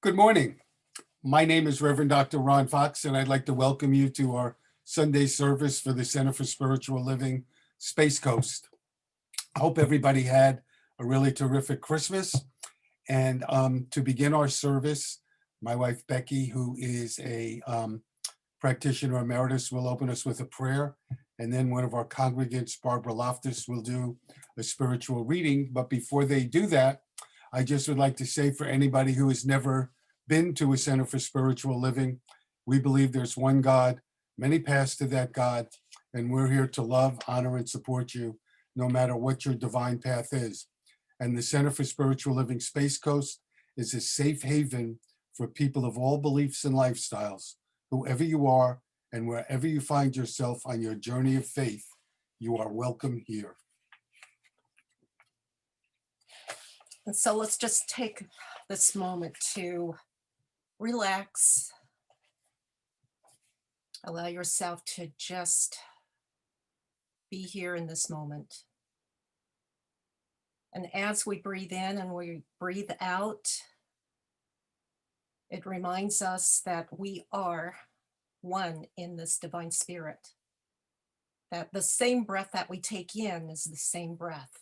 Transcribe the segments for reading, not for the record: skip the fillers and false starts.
Good morning. My name is Reverend Dr. Ron Fox, and I'd like to welcome you to our Sunday service for the Center for Spiritual Living, Space Coast. I hope everybody had a really terrific Christmas. And to begin our service, my wife Becky, who is a practitioner emeritus, will open us with a prayer. And then one of our congregants, Barbara Loftus, will do a spiritual reading. But before they do that, I just would like to say, for anybody who has never been to a Center for Spiritual Living, we believe there's one God, many paths to that God, and we're here to love, honor, and support you, no matter what your divine path is. And the Center for Spiritual Living Space Coast is a safe haven for people of all beliefs and lifestyles. Whoever you are and wherever you find yourself on your journey of faith, you are welcome here. And so let's just take this moment to relax. Allow yourself to just be here in this moment. And as we breathe in and we breathe out, it reminds us that we are one in this divine spirit. That the same breath that we take in is the same breath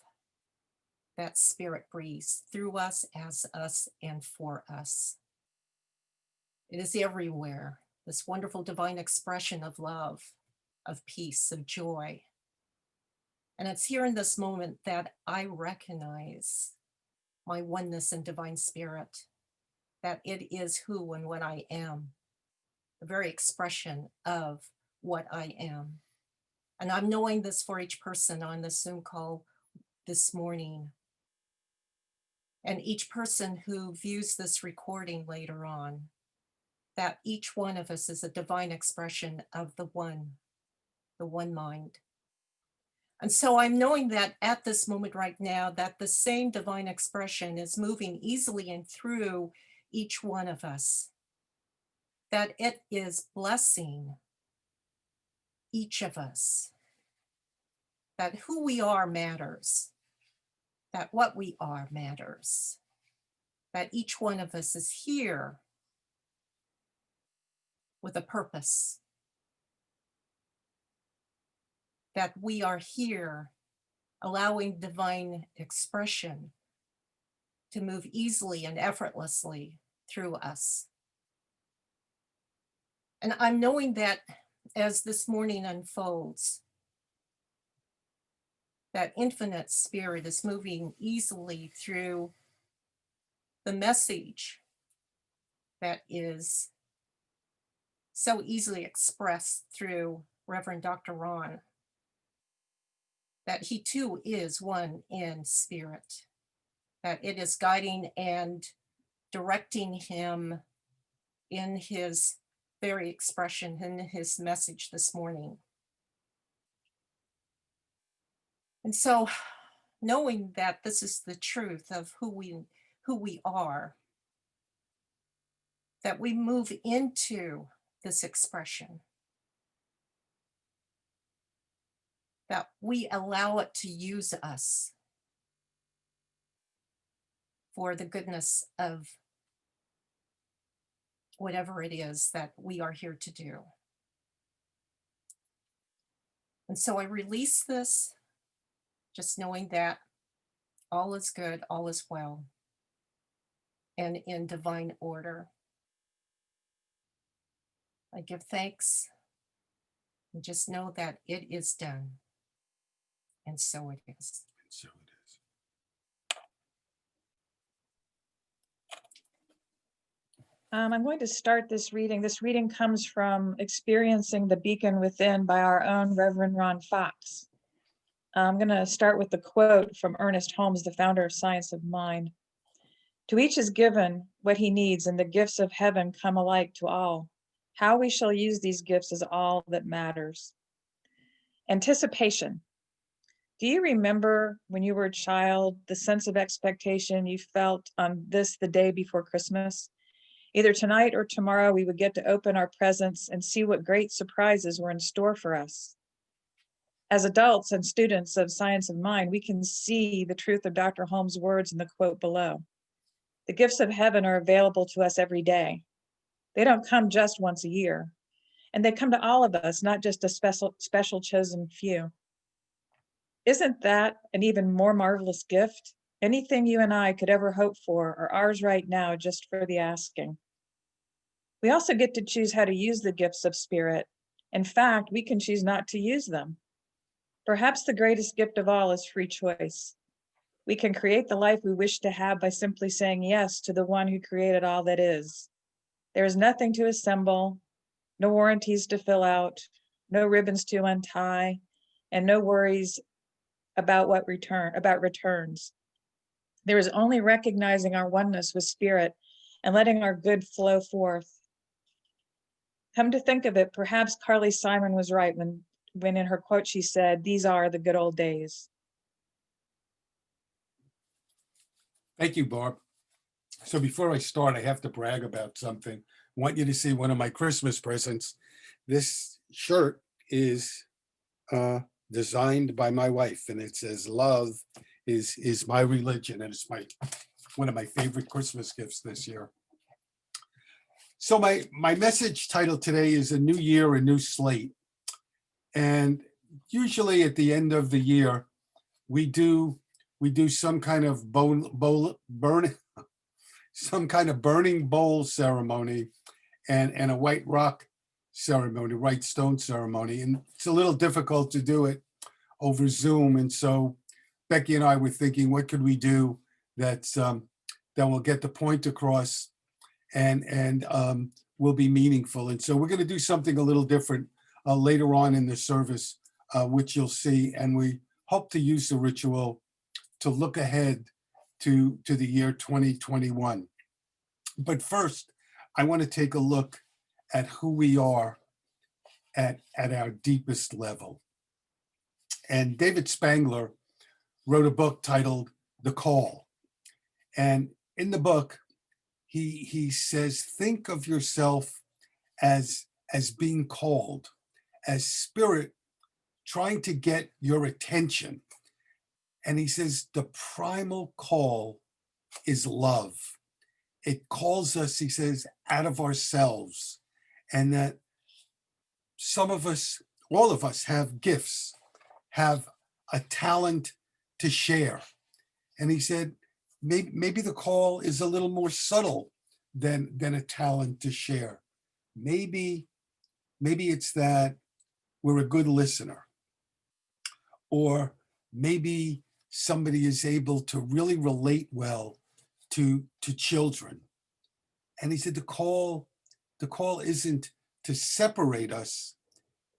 that spirit breathes through us, as us, and for us. It is everywhere, this wonderful divine expression of love, of peace, of joy. And it's here in this moment that I recognize my oneness in divine spirit, that it is who and what I am, the very expression of what I am. And I'm knowing this for each person on this Zoom call this morning. And each person who views this recording later on, that each one of us is a divine expression of the one mind. And so I'm knowing that at this moment right now, that the same divine expression is moving easily and through each one of us, that it is blessing each of us, that who we are matters, that what we are matters, that each one of us is here with a purpose, that we are here allowing divine expression to move easily and effortlessly through us. And I'm knowing that as this morning unfolds, that infinite spirit is moving easily through the message that is so easily expressed through Reverend Dr. Ron, that he too is one in spirit, that it is guiding and directing him in his very expression, in his message this morning. And so knowing that this is the truth of who we are, that we move into this expression, that we allow it to use us for the goodness of whatever it is that we are here to do. And so I release this, just knowing that all is good, all is well, and in divine order. I give thanks and just know that it is done. And so it is. And so it is. I'm going to start this reading. This reading comes from Experiencing the Beacon Within by our own Reverend Ron Fox. I'm going to start with the quote from Ernest Holmes, the founder of Science of Mind. To each is given what he needs, and the gifts of heaven come alike to all. How we shall use these gifts is all that matters. Anticipation. Do you remember when you were a child, the sense of expectation you felt on this, the day before Christmas? Either tonight or tomorrow, we would get to open our presents and see what great surprises were in store for us. As adults and students of Science of Mind, we can see the truth of Dr. Holmes' words in the quote below. The gifts of heaven are available to us every day. They don't come just once a year, and they come to all of us, not just a special chosen few. Isn't that an even more marvelous gift? Anything you and I could ever hope for are ours right now, just for the asking. We also get to choose how to use the gifts of spirit. In fact, we can choose not to use them. Perhaps the greatest gift of all is free choice. We can create the life we wish to have by simply saying yes to the one who created all that is. There is nothing to assemble, no warranties to fill out, no ribbons to untie, and no worries about returns. There is only recognizing our oneness with spirit and letting our good flow forth. Come to think of it, perhaps Carly Simon was right when in her quote she said, "These are the good old days." Thank you, Barb. So before I start, I have to brag about something. I want you to see one of my Christmas presents. This shirt is designed by my wife, and it says "Love is my religion," and it's one of my favorite Christmas gifts this year. So my message title today is "A New Year, a New Slate," and usually at the end of the year, we do some kind of some kind of burning bowl ceremony and a white rock ceremony, white stone ceremony. And it's a little difficult to do it over Zoom. And so Becky and I were thinking, what could we do that will get the point across and will be meaningful? And so we're going to do something a little different later on in the service, which you'll see. And we hope to use the ritual to look ahead to the year 2021. But first, I want to take a look at who we are at our deepest level. And David Spangler wrote a book titled The Call. And in the book, he says, think of yourself as being called, as spirit trying to get your attention. And he says, the primal call is love. It calls us, he says, out of ourselves. And that some of us, all of us have gifts, have a talent to share. And he said, maybe the call is a little more subtle than a talent to share. Maybe it's that we're a good listener, or maybe somebody is able to really relate well to children. And he said the call isn't to separate us,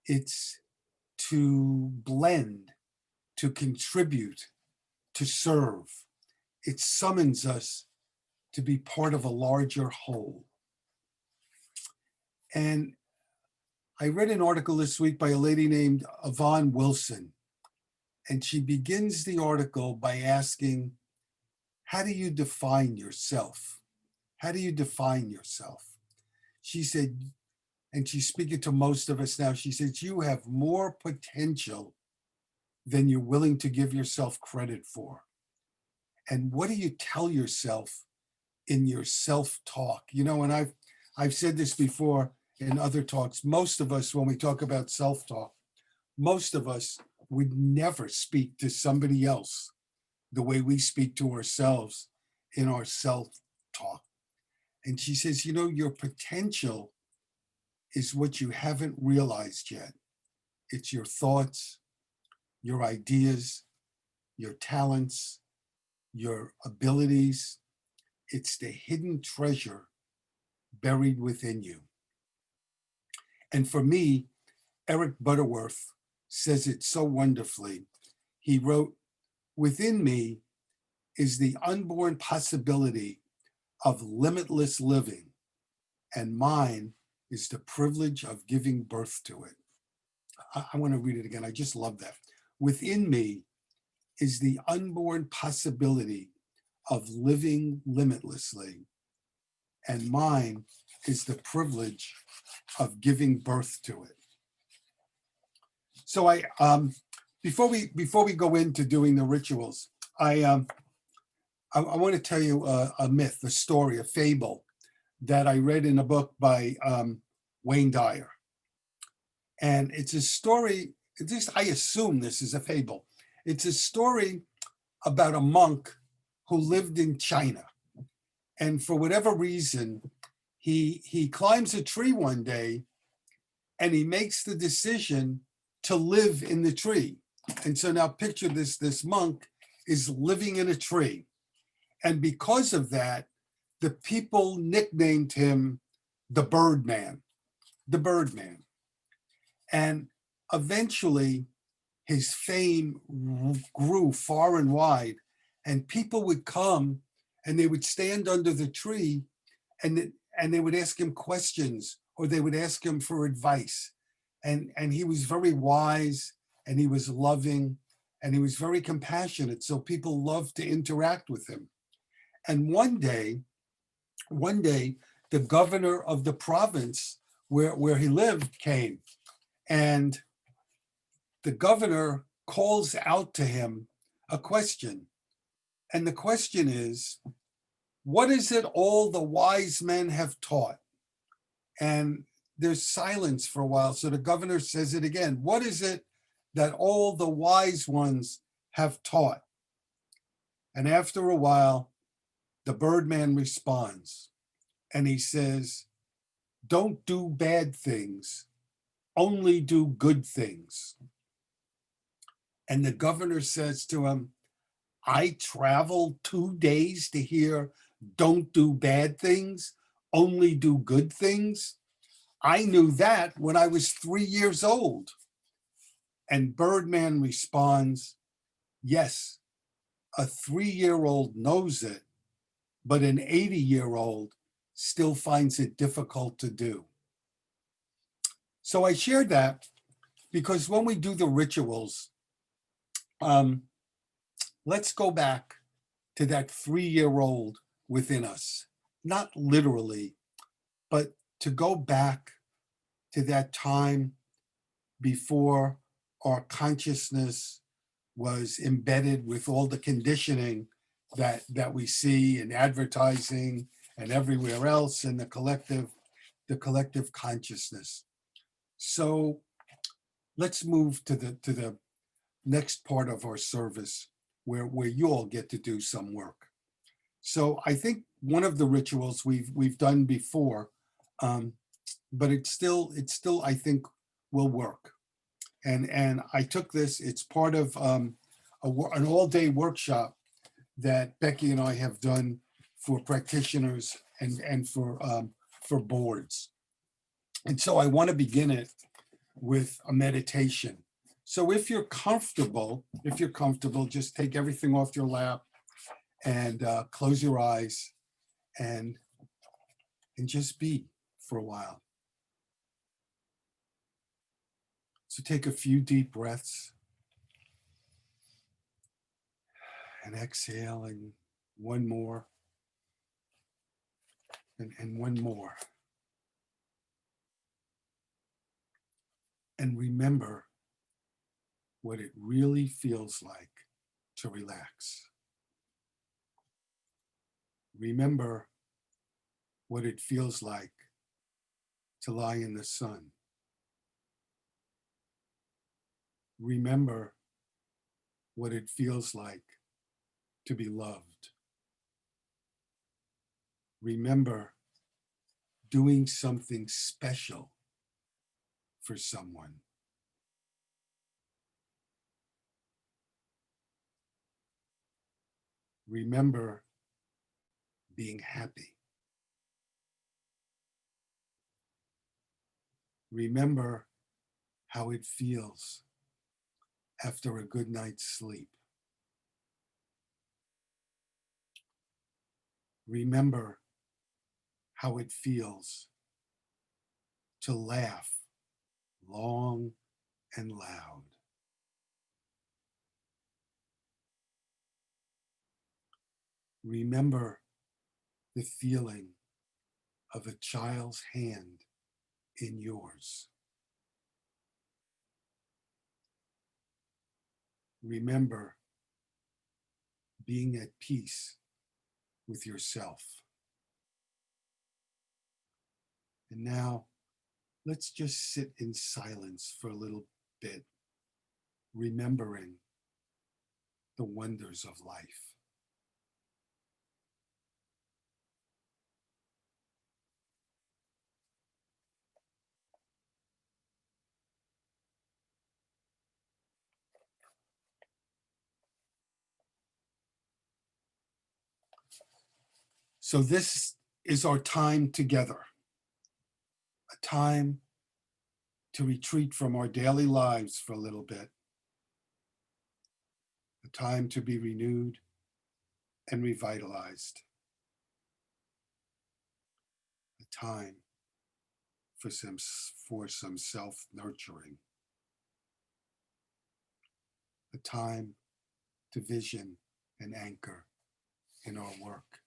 it's to blend, to contribute, to serve. It summons us to be part of a larger whole. And I read an article this week by a lady named Yvonne Wilson, and she begins the article by asking, how do you define yourself? How do you define yourself? She said, and she's speaking to most of us now, she says, you have more potential than you're willing to give yourself credit for. And what do you tell yourself in your self-talk? You know, and I've said this before in other talks, most of us, when we talk about self-talk, most of us would never speak to somebody else the way we speak to ourselves in our self-talk. And she says, you know, your potential is what you haven't realized yet. It's your thoughts, your ideas, your talents, your abilities. It's the hidden treasure buried within you. And for me, Eric Butterworth says it so wonderfully. He wrote, within me is the unborn possibility of limitless living, and mine is the privilege of giving birth to it. I want to read it again. I just love that. Within me is the unborn possibility of living limitlessly, and mine is the privilege of giving birth to it. So before we go into doing the rituals, I I want to tell you a myth, a story, a fable that I read in a book by Wayne Dyer. And it's a story, at least I assume this is a fable. It's a story about a monk who lived in China. And for whatever reason, he climbs a tree one day and he makes the decision to live in the tree. And so now picture this monk is living in a tree. And because of that, the people nicknamed him the Birdman, the Birdman. And eventually his fame grew far and wide, and people would come and they would stand under the tree and they would ask him questions or they would ask him for advice. And he was very wise and he was loving and he was very compassionate. So people loved to interact with him. And one day, the governor of the province where he lived came, and the governor calls out to him a question. And the question is, what is it all the wise men have taught? And there's silence for a while. So the governor says it again. What is it that all the wise ones have taught? And after a while, the Birdman responds and he says, don't do bad things, only do good things. And the governor says to him, I traveled 2 days to hear, don't do bad things, only do good things. I knew that when I was 3 years old. And Birdman responds, yes, a 3-year-old knows it, but an 80-year-old still finds it difficult to do. So I shared that because when we do the rituals, let's go back to that 3-year-old within us, not literally, but to go back to that time before our consciousness was embedded with all the conditioning that we see in advertising and everywhere else in the collective consciousness. So let's move to the next part of our service where you all get to do some work. So I think one of the rituals we've done before, but it still I think will work. And I took this. It's part of an all-day workshop that Becky and I have done for practitioners and for boards. And so I want to begin it with a meditation. So if you're comfortable, just take everything off your lap and close your eyes and just be for a while. So take a few deep breaths and exhale, and one more and one more. And remember what it really feels like to relax. Remember what it feels like to lie in the sun. Remember what it feels like to be loved. Remember doing something special for someone. Remember being happy. Remember how it feels after a good night's sleep. Remember how it feels to laugh long and loud. Remember the feeling of a child's hand in yours. Remember being at peace with yourself. And now let's just sit in silence for a little bit, remembering the wonders of life. So this is our time together, a time to retreat from our daily lives for a little bit, a time to be renewed and revitalized, a time for some self-nurturing, a time to vision and anchor in our work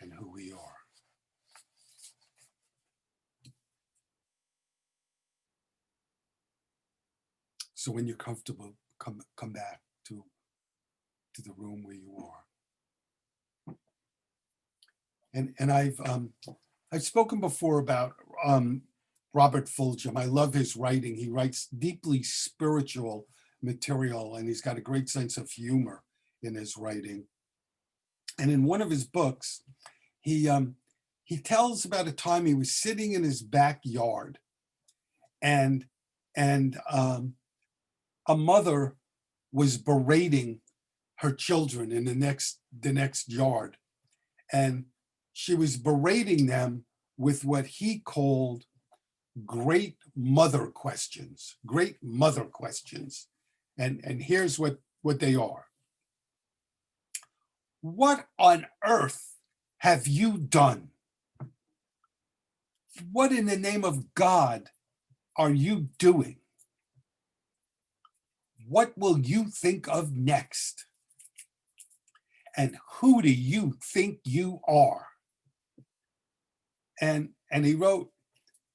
and who we are. So when you're comfortable, come back to the room where you are. And I've spoken before about Robert Fulghum. I love his writing. He writes deeply spiritual material, and he's got a great sense of humor in his writing. And in one of his books, he tells about a time he was sitting in his backyard, and a mother was berating her children in the next yard, and she was berating them with what he called great mother questions. And here's what they are. What on earth have you done? What in the name of God are you doing? What will you think of next? And who do you think you are? And he wrote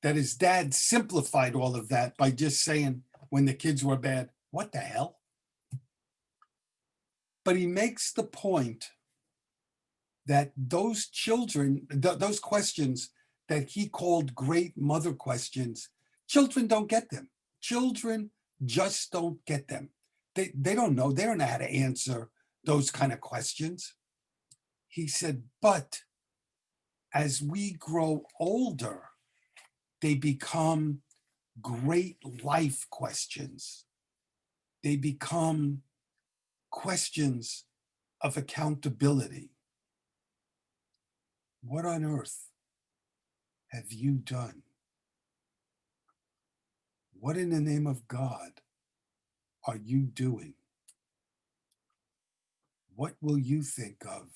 that his dad simplified all of that by just saying, when the kids were bad, what the hell? But he makes the point that those children, those questions that he called great mother questions, children don't get them. Children just don't get them. They don't know. They don't know how to answer those kind of questions. He said, but as we grow older, they become great life questions. They become questions of accountability. What on earth have you done? What in the name of God are you doing? What will you think of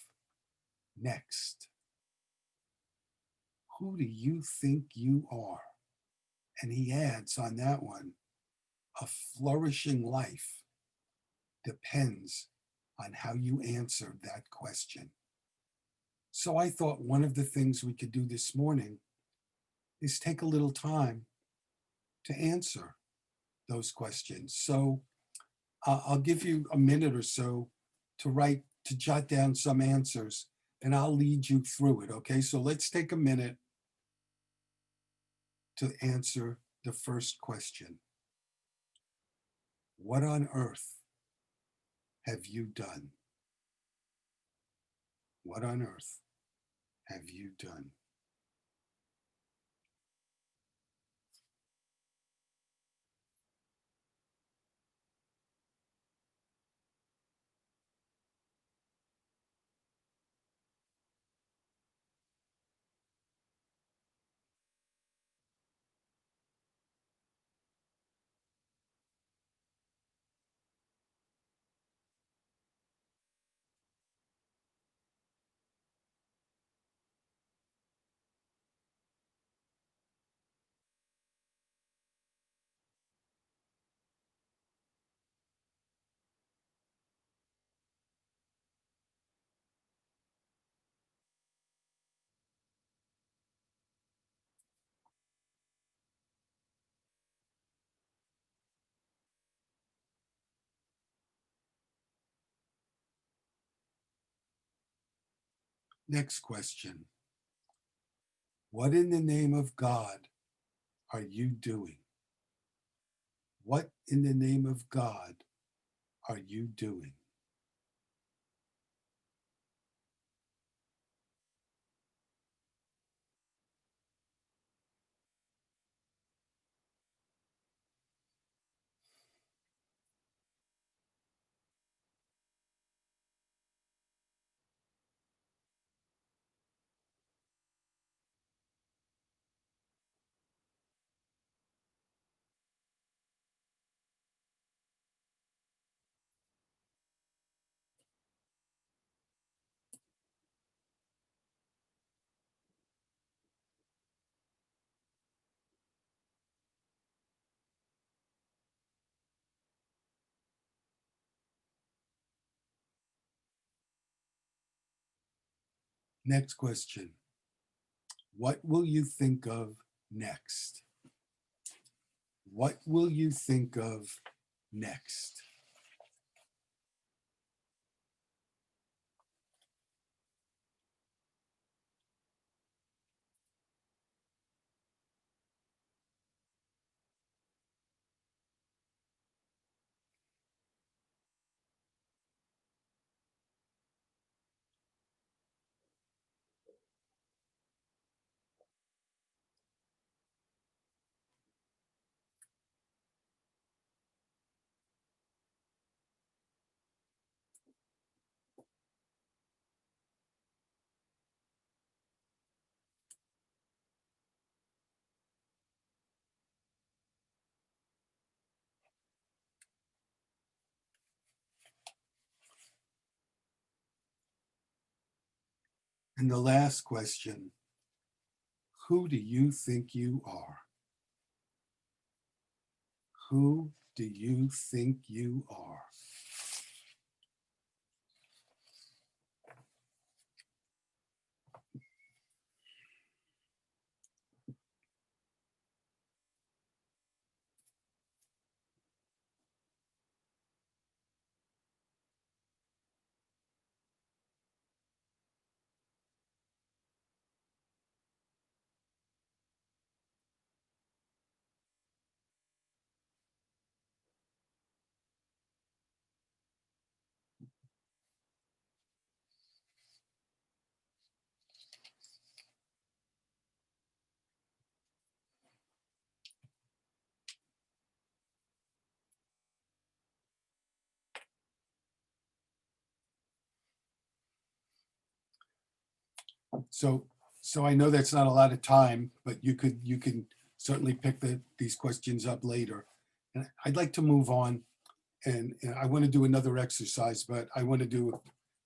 next? Who do you think you are? And he adds on that one, a flourishing life depends on how you answer that question. So I thought one of the things we could do this morning is take a little time to answer those questions. So I'll give you a minute or so to jot down some answers, and I'll lead you through it. Okay, so let's take a minute to answer the first question. What on earth have you done? What on earth have you done? Next question. What in the name of God are you doing? What in the name of God are you doing? Next question. What will you think of next? What will you think of next? And the last question, who do you think you are? Who do you think you are? So, so I know that's not a lot of time, but you can certainly pick these questions up later. And I'd like to move on, and I want to do another exercise, but I want to do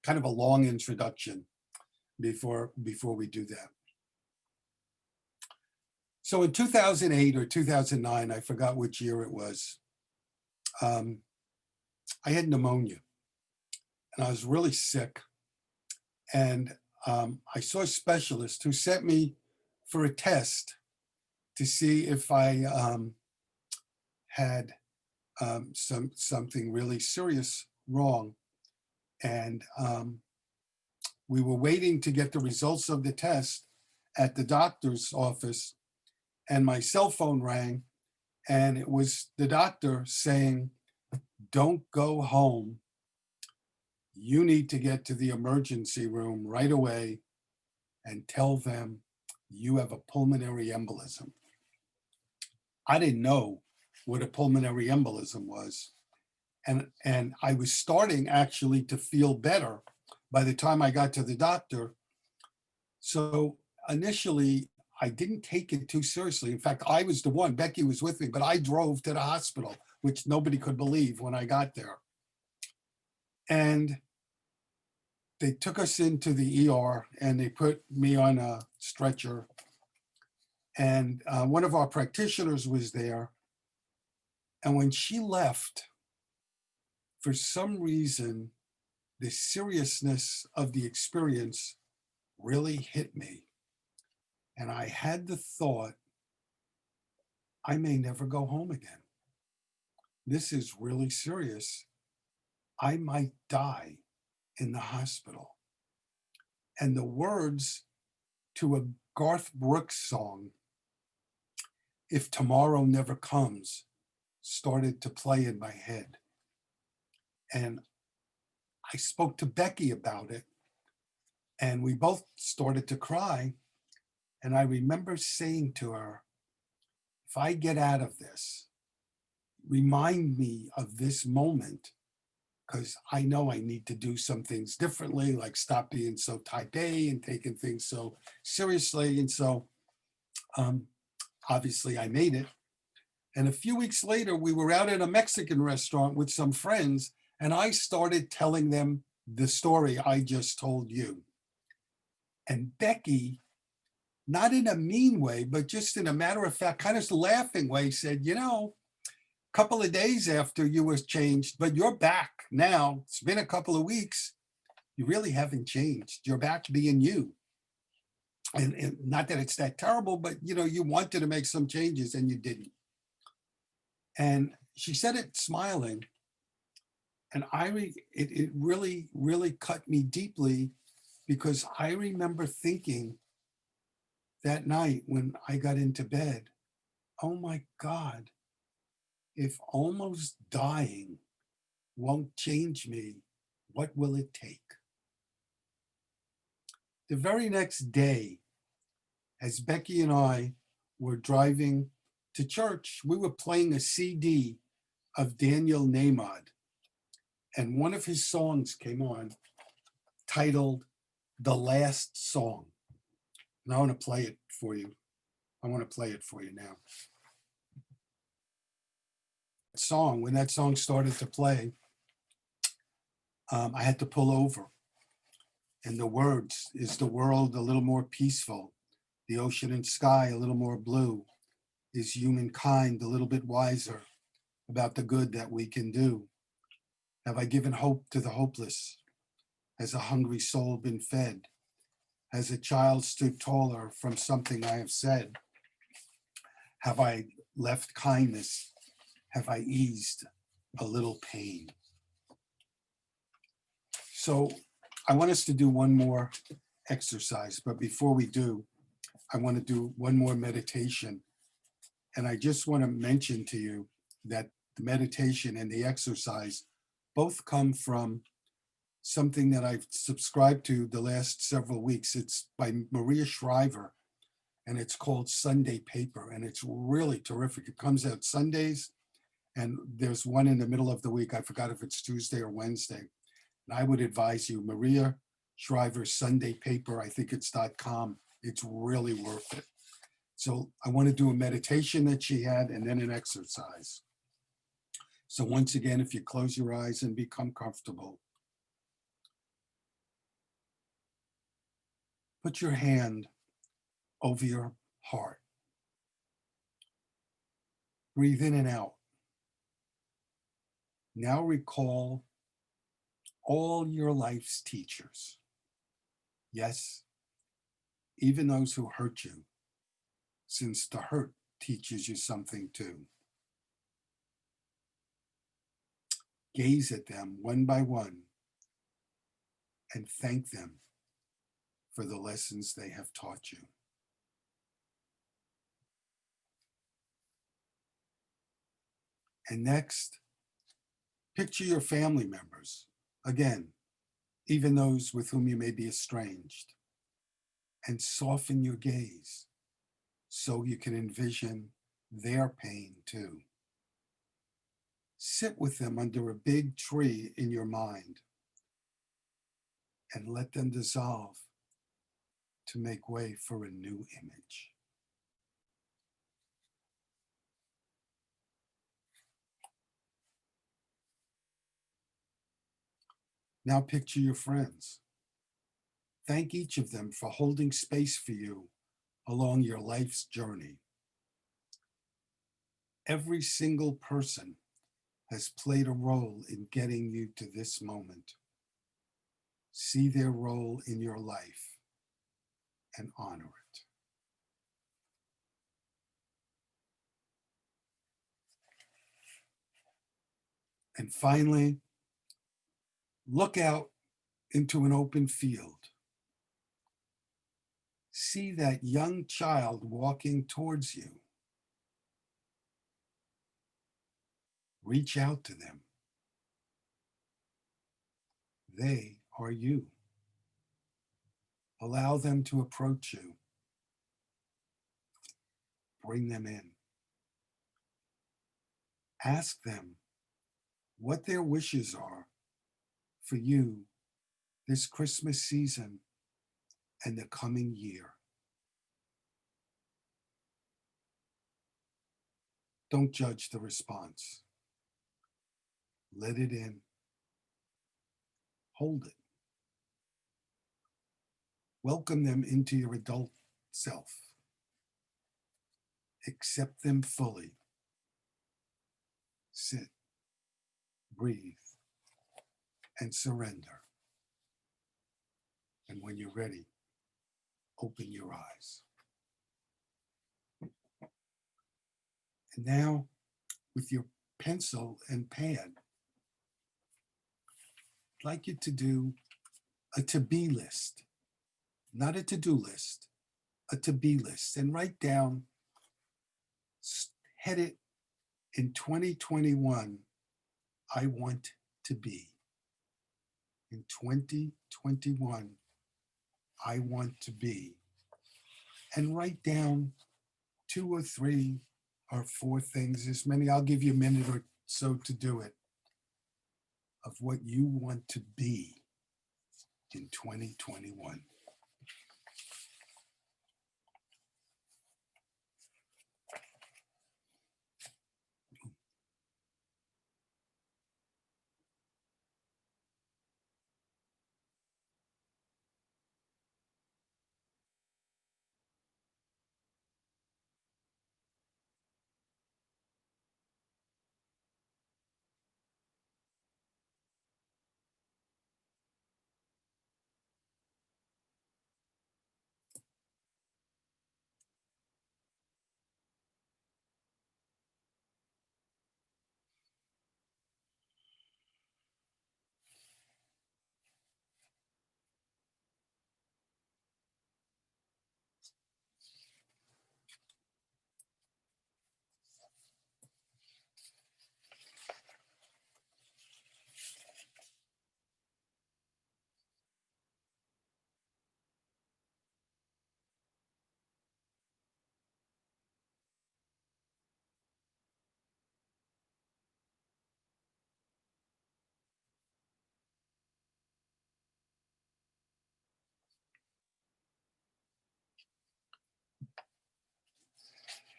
kind of a long introduction before we do that. So in 2008 or 2009, I forgot which year it was, I had pneumonia and I was really sick. And I saw a specialist who sent me for a test to see if I had something really serious wrong. And we were waiting to get the results of the test at the doctor's office, and my cell phone rang, and it was the doctor saying, "Don't go home. You need to get to the emergency room right away and tell them you have a pulmonary embolism." I didn't know what a pulmonary embolism was. And I was starting actually to feel better by the time I got to the doctor. So initially, I didn't take it too seriously. In fact, I was the one, Becky was with me, but I drove to the hospital, which nobody could believe when I got there. And they took us into the ER and they put me on a stretcher. And one of our practitioners was there. And when she left, for some reason, the seriousness of the experience really hit me. And I had the thought, I may never go home again. This is really serious. I might die in the hospital. And the words to a Garth Brooks song, If Tomorrow Never Comes, started to play in my head. And I spoke to Becky about it, and we both started to cry. And I remember saying to her, if I get out of this, remind me of this moment, because I know I need to do some things differently, like stop being so type A and taking things so seriously. And so obviously I made it. And a few weeks later, we were out at a Mexican restaurant with some friends, and I started telling them the story I just told you. And Becky, not in a mean way, but just in a matter of fact, kind of laughing way, said, you know, a couple of days after you was changed, but you're back now. It's been a couple of weeks. You really haven't changed. You're back being you. And not that it's that terrible, but you know, you wanted to make some changes and you didn't. And she said it smiling. And it really, really cut me deeply, because I remember thinking that night when I got into bed, oh my God, if almost dying won't change me, what will it take? The very next day, as Becky and I were driving to church, we were playing a CD of Daniel Nahmad, and one of his songs came on titled The Last Song. And I want to play it for you. I want to play it for you now. When that song started to play, I had to pull over. And the words, is the world a little more peaceful? The ocean and sky a little more blue? Is humankind a little bit wiser about the good that we can do? Have I given hope to the hopeless? Has a hungry soul been fed? Has a child stood taller from something I have said? Have I left kindness? Have I eased a little pain? So I want us to do one more exercise, but before we do, I want to do one more meditation. And I just want to mention to you that the meditation and the exercise both come from something that I've subscribed to the last several weeks. It's by Maria Shriver, and it's called Sunday Paper, and it's really terrific. It comes out Sundays, and there's one in the middle of the week. I forgot if it's Tuesday or Wednesday. And I would advise you, Maria Shriver's Sunday Paper, I think it's .com. It's really worth it. So I want to do a meditation that she had and then an exercise. So once again, if you close your eyes and become comfortable, put your hand over your heart. Breathe in and out. Now recall all your life's teachers. Yes, even those who hurt you, since the hurt teaches you something too. Gaze at them one by one and thank them for the lessons they have taught you. And next, picture your family members, again, even those with whom you may be estranged, and soften your gaze so you can envision their pain too. Sit with them under a big tree in your mind and let them dissolve to make way for a new image. Now picture your friends. Thank each of them for holding space for you along your life's journey. Every single person has played a role in getting you to this moment. See their role in your life and honor it. And finally, look out into an open field See that young child walking towards you. Reach out to them. They are you. Allow them to approach you. Bring them in. Ask them what their wishes are for you this Christmas season and the coming year. Don't judge the response. Let it in. Hold it. Welcome them into your adult self. Accept them fully. Sit, breathe, and surrender. And when you're ready, open your eyes. And now, with your pencil and pad, I'd like you to do a to-be list, not a to-do list, a to-be list, and write down, head it in 2021, I want to be. In 2021, I want to be. And write down 2 or 3 or 4 things, as many, I'll give you a minute or so to do it, of what you want to be in 2021.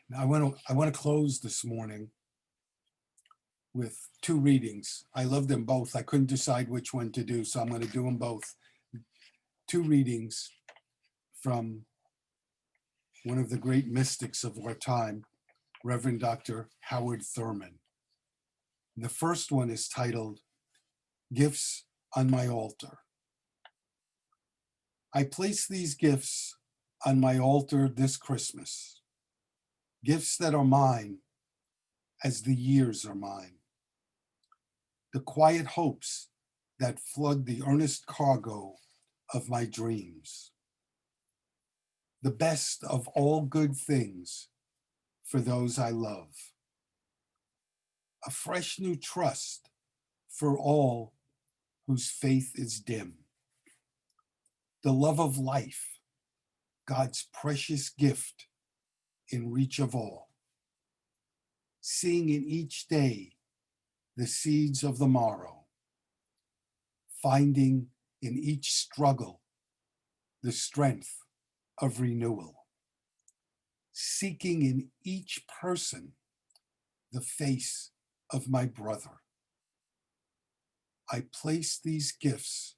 Now, I want to close this morning with 2 readings. I love them both. I couldn't decide which one to do, so I'm going to do them both. 2 readings from one of the great mystics of our time, Reverend Dr. Howard Thurman. And the first one is titled, Gifts on My Altar. I place these gifts on my altar this Christmas, gifts that are mine as the years are mine, the quiet hopes that flood the earnest cargo of my dreams, the best of all good things for those I love, a fresh new trust for all whose faith is dim, the love of life, God's precious gift in reach of all, seeing in each day the seeds of the morrow, finding in each struggle the strength of renewal, seeking in each person the face of my brother. I place these gifts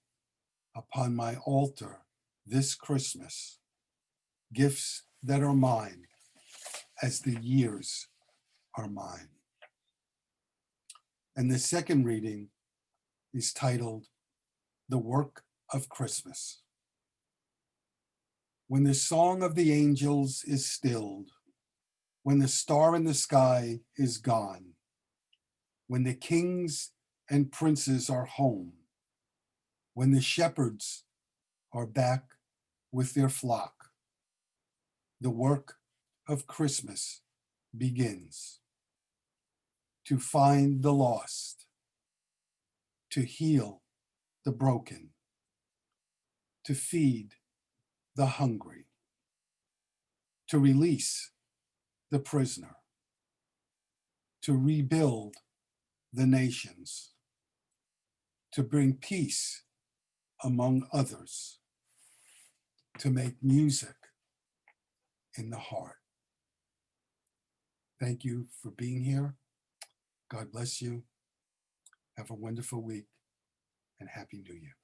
upon my altar this Christmas, gifts that are mine as the years are mine. And the second reading is titled, The Work of Christmas. When the song of the angels is stilled, when the star in the sky is gone, when the kings and princes are home, when the shepherds are back with their flock, the work of Christmas begins. To find the lost, to heal the broken, to feed the hungry, to release the prisoner, to rebuild the nations, to bring peace among others, to make music in the heart. Thank you for being here. God bless you. Have a wonderful week and Happy New Year.